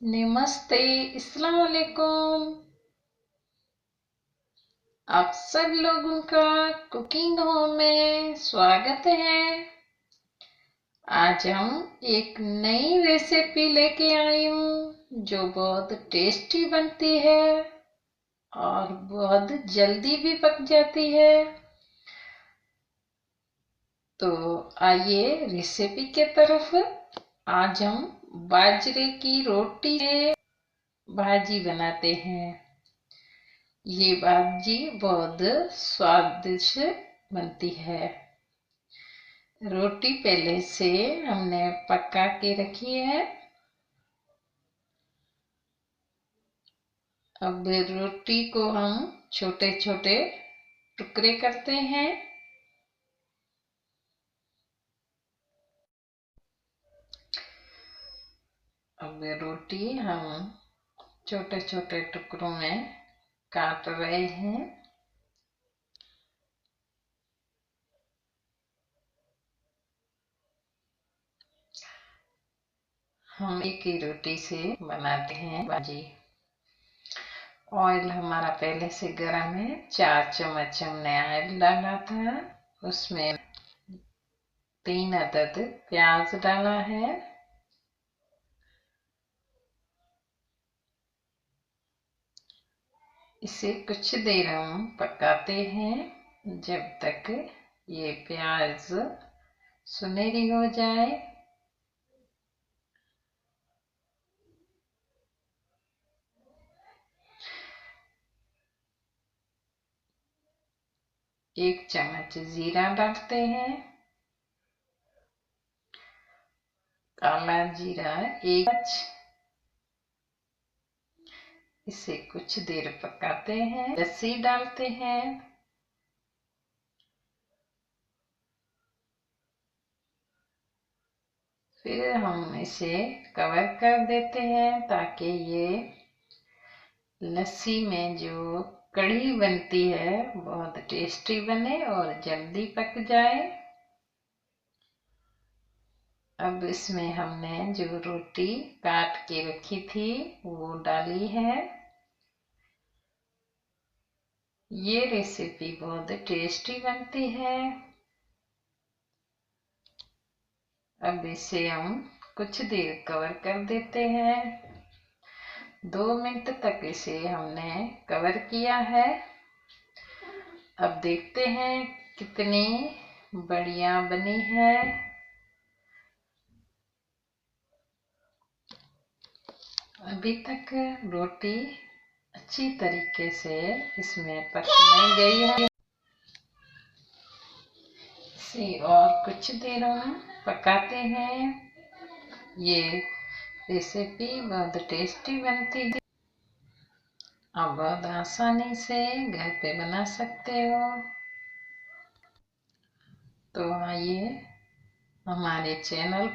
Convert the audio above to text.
नमस्ते, अस्सलाम वालेकुम। आप सब लोगों का कुकिंग होम में स्वागत है। आज हम एक नई रेसिपी लेके आई हूँ जो बहुत टेस्टी बनती है और बहुत जल्दी भी पक जाती है। तो आइए रेसिपी के तरफ। आज हम बाजरे की रोटी से भाजी बनाते हैं। ये भाजी बहुत स्वादिष्ट बनती है। रोटी पहले से हमने पका के रखी है। अब रोटी को हम छोटे छोटे टुकड़े करते हैं। अब रोटी हम छोटे छोटे टुकड़ों में काट रहे हैं। हम एक ही रोटी से बनाते हैं भाजी। ऑयल हमारा पहले से गर्म है। 4 चम्मच हमने ऑयल डाला था। उसमें 3 अदद प्याज डाला है। इसे कुछ देर हम पकाते हैं जब तक ये प्याज सुनहरी हो जाए। एक चम्मच जीरा डालते हैं। काला जीरा 1 चम्मच। इसे कुछ देर पकाते हैं। लस्सी डालते हैं। फिर हम इसे कवर कर देते हैं ताकि ये लस्सी में जो कढ़ी बनती है बहुत टेस्टी बने और जल्दी पक जाए। अब इसमें हमने जो रोटी काट के रखी थी वो डाली है। ये रेसिपी बहुत टेस्टी बनती है। अब इसे हम कुछ देर कवर कर देते हैं। 2 मिनट तक इसे हमने कवर किया है। अब देखते हैं कितनी बढ़िया बनी है। अभी तक रोटी अच्छी तरीके से इसमें पक नहीं गई है। इसे और कुछ देर हम पकाते हैं। ये रेसिपी बहुत टेस्टी बनती है। आप बहुत आसानी से घर पे बना सकते हो। तो आइए हमारे चैनल